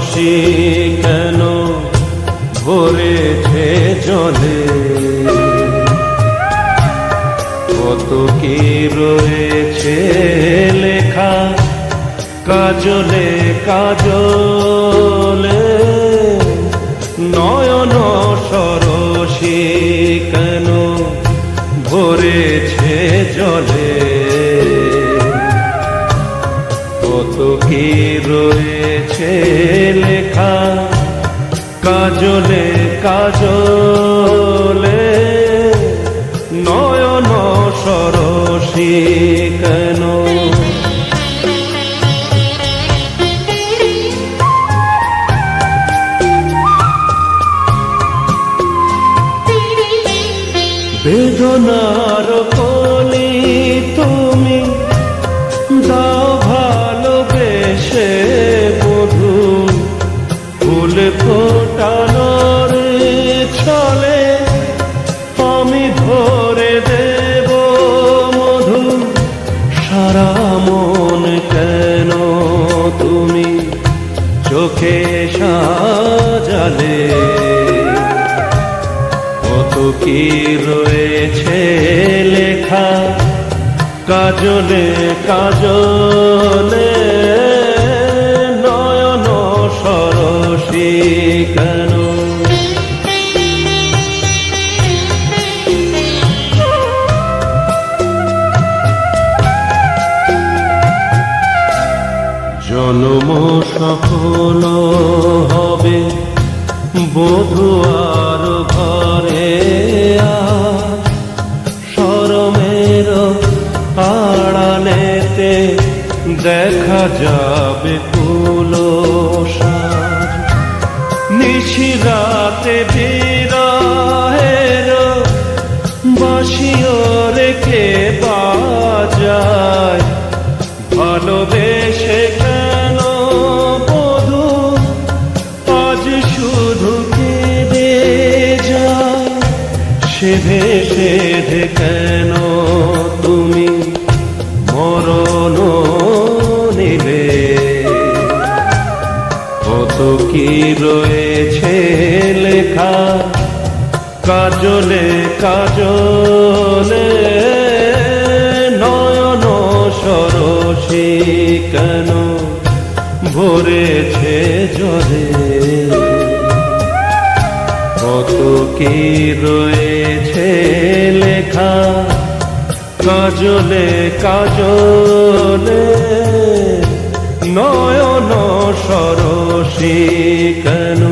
সরসী কেন ভরেছে জলে, কত কি রয়েছে লেখা কাজলে কাজলে, নয়ন সরসী কেন ভরেছে জলে, কত কি রয়েছে লেখা কাজলে কাজলে, নয়ন সরসী কেন। বেদনার কলি তুমি দাও ভালোবেসে বধূ, ফুল ফোটানোর ছলে আমি ধরে দেব মধু, সারা মন কেন তুমি চোখে সাজালে, কত কি রয়েছে লেখা কাজলে কাজলে, নয়ন সরসী কেন। জন্ম সফল হবে বধূ আর ঘরে, আর শরমের আড়ালেতে দেখা যাবে কুলসার, নিশিরাতে বিরহের বাঁশিও রেখে বাজায়, ভালোবেসে কেন বধূ আজ শুধু কেঁদে যায়, সেধে সেধে কেন তুমি মরণ নিলে, কত কি রয়েছে লেখা কাজলে কাজলে, নয়ন সরসী কেন ভরেছে জলে, কত কি রয়েছে লেখা কাজলে কাজলে, নয়ন সরসী কেন।